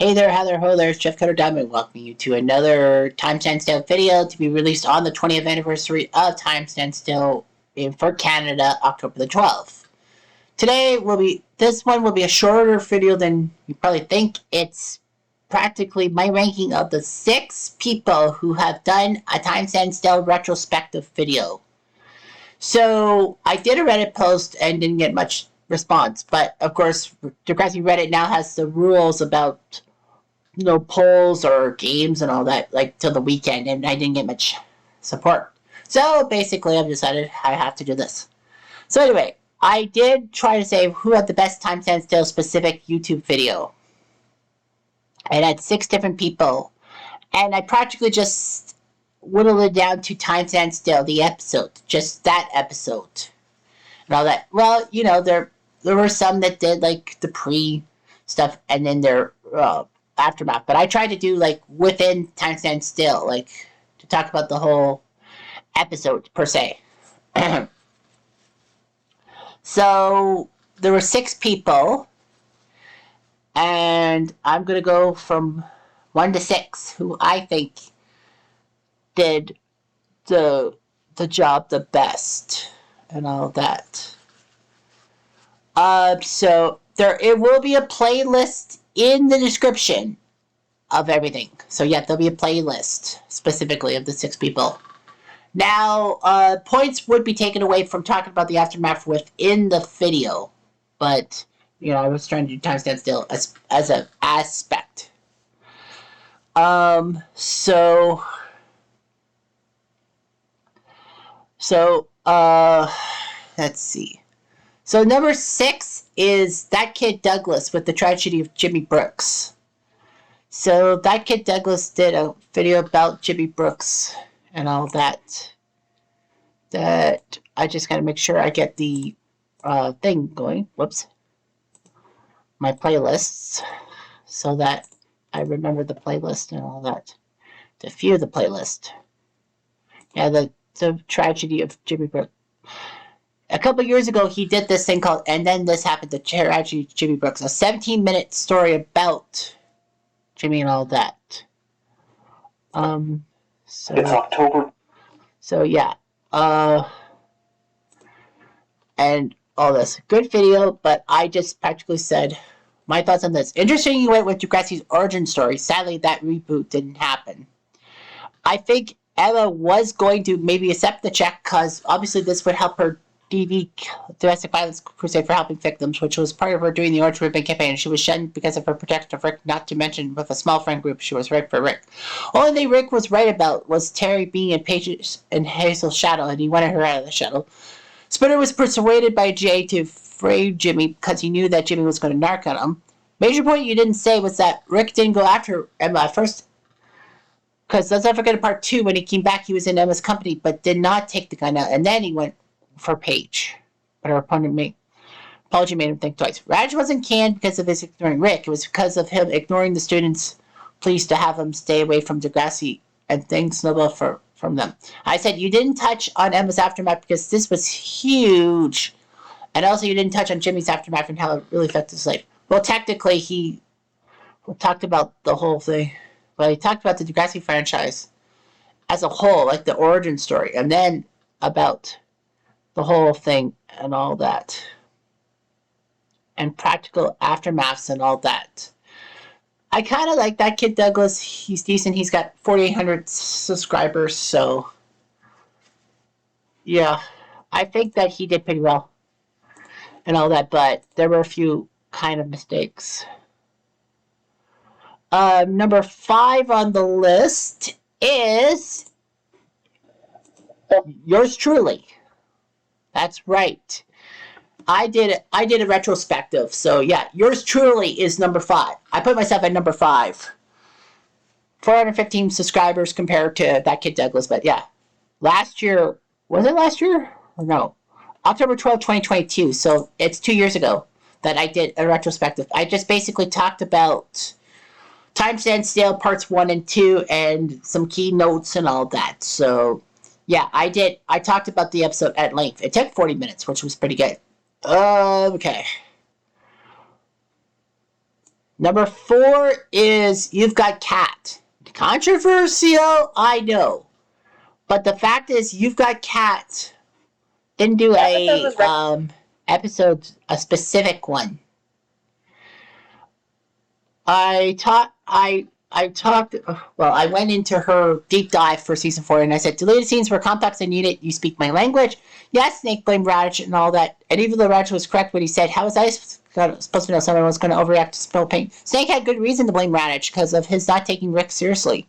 Hey there, hi there, ho there, it's Jeff Cutter Diamond welcoming you to another Time Stand Still video to be released on the 20th anniversary of Time Stand Still for Canada, October the 12th. This one will be a shorter video than you probably think. It's practically my ranking of the 6 people who have done a Time Stand Still retrospective video. So, I did a Reddit post and didn't get much response, but of course, Degrassi Reddit now has the rules about polls or games and all that, like, till the weekend, and I didn't get much support. So basically, I've decided I have to do this. So anyway, I did try to say who had the best Time Stand Still specific YouTube video. And I had 6 different people. And I practically just whittled it down to Time Stand Still, the episode. Just that episode. And all that. Well, there were some that did, like, the pre-stuff, and then their aftermath, but I tried to do, like, within Time Stand Still, like, to talk about the whole episode per se. So there were 6 people, and I'm gonna go from 1 to 6 who I think did the job the best and all that. So it will be a playlist in the description of everything. So yeah, there'll be a playlist specifically of the 6 people. Now, points would be taken away from talking about the aftermath within the video, but I was trying to do Time Stand Still as an aspect. Let's see. So number 6 is That Kid Douglas with the tragedy of Jimmy Brooks. So That Kid Douglas did a video about Jimmy Brooks and all that. That I just gotta make sure I get the thing going. Whoops. My playlists, so that I remember the playlist and all that. To view the playlist. Yeah, the tragedy of Jimmy Brooks. A couple years ago, he did this thing called And Then This Happened, the tragedy of Jimmy Brooks. A 17-minute story about Jimmy and all that. So it's October. So yeah. And all this. Good video, but I just practically said my thoughts on this. Interesting you went with Degrassi's origin story. Sadly, that reboot didn't happen. I think Emma was going to maybe accept the check because obviously this would help her DV domestic violence crusade for helping victims, which was part of her doing the Orange Ribbon campaign. She was shunned because of her protection of Rick, not to mention with a small friend group she was right for Rick. Only thing Rick was right about was Terry being in Paige and Hazel's shadow, and he wanted her out of the shadow. Spinner was persuaded by Jay to fray Jimmy because he knew that Jimmy was going to narc on him. Major point you didn't say was that Rick didn't go after Emma at first, because let's not forget in part 2, when he came back, he was in Emma's company, but did not take the gun out, and then he went for Paige. But her apology made him think twice. Raj wasn't canned because of his ignoring Rick. It was because of him ignoring the students' pleas to have him stay away from Degrassi, and things snowballed from them. I said you didn't touch on Emma's aftermath because this was huge. And also you didn't touch on Jimmy's aftermath and how it really affected his life. Well, technically, he talked about the whole thing. Well, he talked about the Degrassi franchise as a whole, like the origin story, and then about the whole thing and all that. And practical aftermaths and all that. I kind of like That Kid Douglas. He's decent. He's got 4,800 subscribers, so yeah, I think that he did pretty well and all that, but there were a few kind of mistakes. Number 5 on the list is yours truly. That's right. I did a retrospective, so yeah, yours truly is number 5. I put myself at number 5. 415 subscribers compared to That Kid Douglas, but yeah. Last year, was it last year? Or no. October 12, 2022, so it's 2 years ago that I did a retrospective. I just basically talked about Time Stand Still parts 1 and 2 and some key notes and all that. So yeah, I talked about the episode at length. It took 40 minutes, which was pretty good. Okay. Number 4 is You've Got Cat. Controversial, I know. But the fact is, You've Got Cat didn't do a specific one. I went into her deep dive for season 4, and I said, deleted scenes were complex and needed. You speak my language. Yes, Snake blamed Radish and all that, and even though Radish was correct when he said, how was I supposed to know someone was going to overreact to spill paint? Snake had good reason to blame Radish because of his not taking Rick seriously.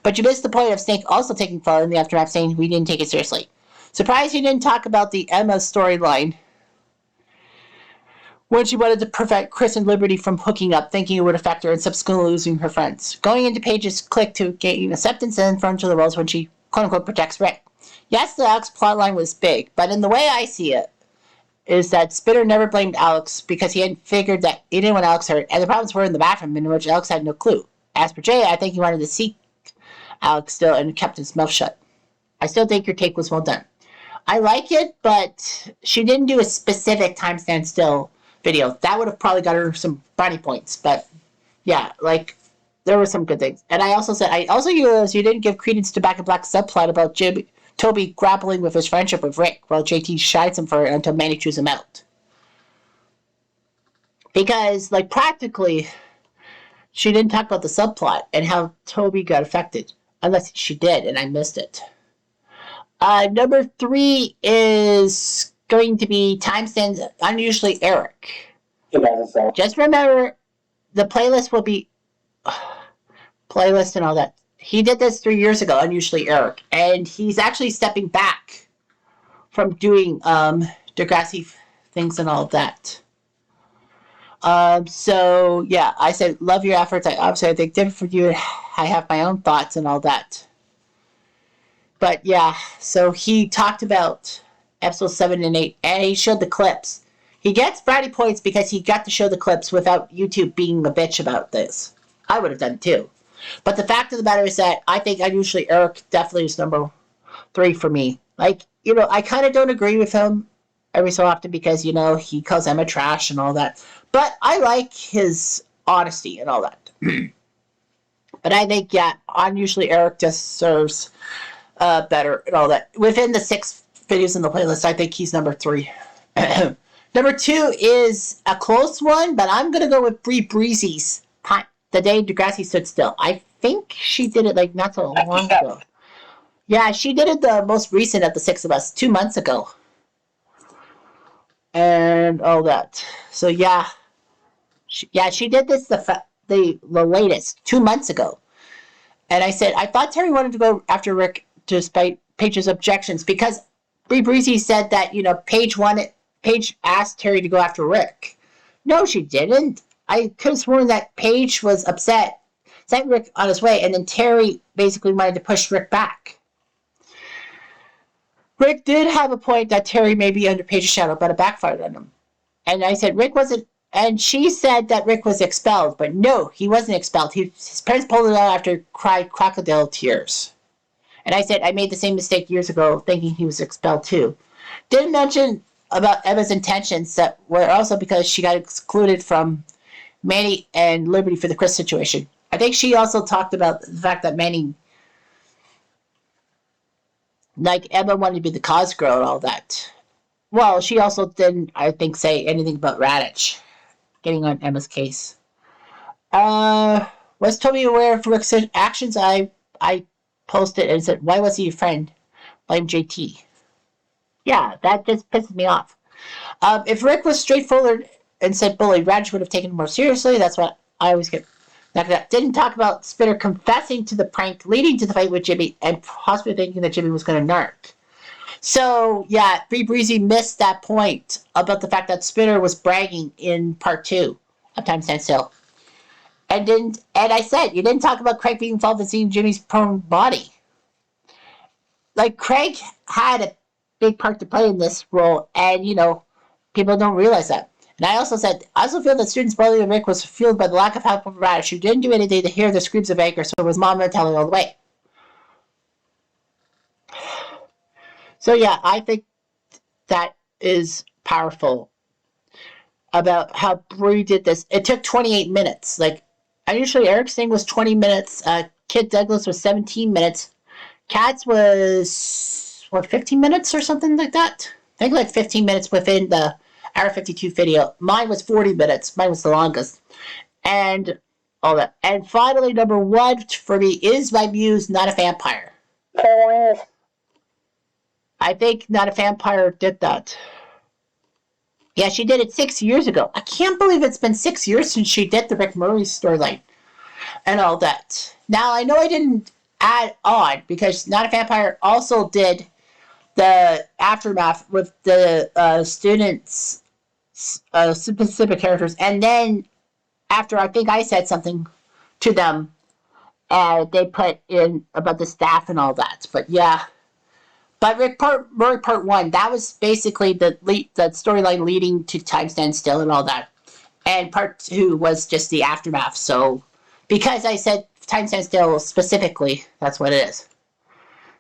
But you missed the point of Snake also taking fault in the aftermath, saying we didn't take it seriously. Surprised you didn't talk about the Emma storyline when she wanted to prevent Chris and Liberty from hooking up, thinking it would affect her and subsequently losing her friends. Going into Paige's clique to gain acceptance and front of the roles when she, quote-unquote, protects Rick. Yes, the Alex plotline was big, but in the way I see it, is that Spitter never blamed Alex because he had figured that he didn't want Alex hurt, and the problems were in the bathroom, in which Alex had no clue. As for Jay, I think he wanted to see Alex still and kept his mouth shut. I still think your take was well done. I like it, but she didn't do a specific time stand still video. That would have probably got her some brownie points, but yeah, like, there were some good things. And I also said, you didn't give credence to Back in Black subplot about Toby grappling with his friendship with Rick while JT shides him for it until Manny chews him out. Because, like, practically, she didn't talk about the subplot and how Toby got affected. Unless she did, and I missed it. Number 3 is going to be timestamps Unusually Eric. Just remember, the playlist will be playlist and all that. He did this 3 years ago, Unusually Eric, and he's actually stepping back from doing Degrassi things and all that. So yeah, I said love your efforts. I think different for you. I have my own thoughts and all that. But yeah, so he talked about episodes 7 and 8, and he showed the clips. He gets brownie points because he got to show the clips without YouTube being a bitch about this. I would have done too. But the fact of the matter is that I think Unusually Eric definitely is number 3 for me. Like, you know, I kind of don't agree with him every so often because, you know, he calls Emma trash and all that. But I like his honesty and all that. But I think, yeah, Unusually Eric just serves better and all that. Within the 6 videos in the playlist, I think he's number 3. Number 2 is a close one, but I'm going to go with Bree Breezy's time. The Day Degrassi Stood Still. I think she did it like not so long ago. Yeah, she did it the most recent of the 6 of us, 2 months ago. And all that. So yeah. She did this the latest, 2 months ago. And I said, I thought Terry wanted to go after Rick despite Paige's objections because Bree Breezy said that, you know, Paige asked Terry to go after Rick. No, she didn't. I could have sworn that Paige was upset, sent Rick on his way, and then Terry basically wanted to push Rick back. Rick did have a point that Terry may be under Paige's shadow, but it backfired on him. And I said, Rick wasn't, and she said that Rick was expelled, but no, he wasn't expelled. His parents pulled it out after cried crocodile tears. And I said, I made the same mistake years ago, thinking he was expelled too. Didn't mention about Emma's intentions that were also because she got excluded from Manny and Liberty for the Chris situation. I think she also talked about the fact that Manny, like Emma wanted to be the cause girl and all that. Well, she also didn't, I think, say anything about Radich getting on Emma's case. Was Toby aware of Rick's actions? I posted and said, why was he a friend? Blame JT. Yeah, that just pisses me off. If Rick was straightforward and said bully, Radich would have taken it more seriously. That's what I always get. Didn't talk about Spitter confessing to the prank leading to the fight with Jimmy and possibly thinking that Jimmy was going to narc. So, yeah, Bree Breezy missed that point about the fact that Spitter was bragging in part 2 of Time Stand Still. And I said, you didn't talk about Craig being involved in seeing Jimmy's prone body. Like, Craig had a big part to play in this role, and, you know, people don't realize that. And I also said, I also feel that students' brother Rick was fueled by the lack of help from Radish, who didn't do anything to hear the screams of anger, so it was mom telling all the way. So yeah, I think that is powerful. about how Bree did this. It took 28 minutes. Like, initially Eric's thing was 20 minutes. Kid Douglas was 17 minutes. Kat's was, what, 15 minutes or something like that? I think like 15 minutes within the hour 52 video. Mine was 40 minutes. Mine was the longest. And all that. And finally, number one for me is my muse, Not a Vampire. I think Not a Vampire did that. Yeah, she did it 6 years ago. I can't believe it's been 6 years since she did the Rick Murray storyline and all that. Now, I know I didn't add on because Not a Vampire also did the aftermath with the students, specific characters, and then after I think I said something to them, they put in about the staff and all that. But yeah. But Rick Murray Part 1, that was basically the storyline leading to Time Stand Still and all that. And Part 2 was just the aftermath. So, because I said Time Stand Still specifically, that's what it is.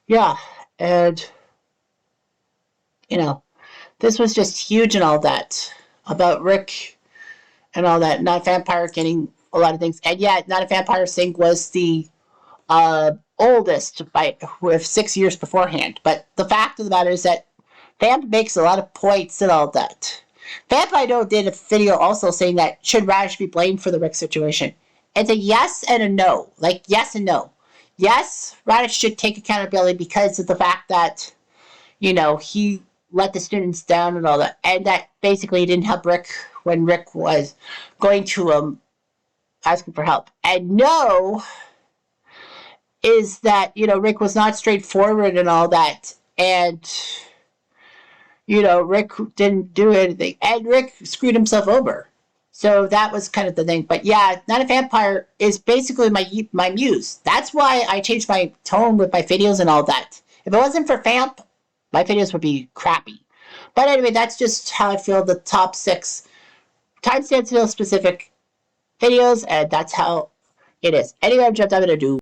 Yeah, and, you know, this was just huge and all that. About Rick and all that. Not a Vampire getting a lot of things. And yeah, Not a Vampire thing was the oldest with 6 years beforehand. But the fact of the matter is that Vamp makes a lot of points and all that. Vamp, I know, did a video also saying that should Radish be blamed for the Rick situation. It's a yes and a no. Like, yes and no. Yes, Radish should take accountability because of the fact that, you know, he let the students down and all that. And that basically he didn't help Rick when Rick was going to him asking for help. And no is that, you know, Rick was not straightforward and all that. And, you know, Rick didn't do anything. And Rick screwed himself over. So that was kind of the thing. But yeah, Not a Vampire is basically my muse. That's why I changed my tone with my videos and all that. If it wasn't for Vamp, my videos would be crappy. But anyway, that's just how I feel the top 6 Time Stand Still specific videos. And that's how it is. Anyway, I'm jumped. I'm going to do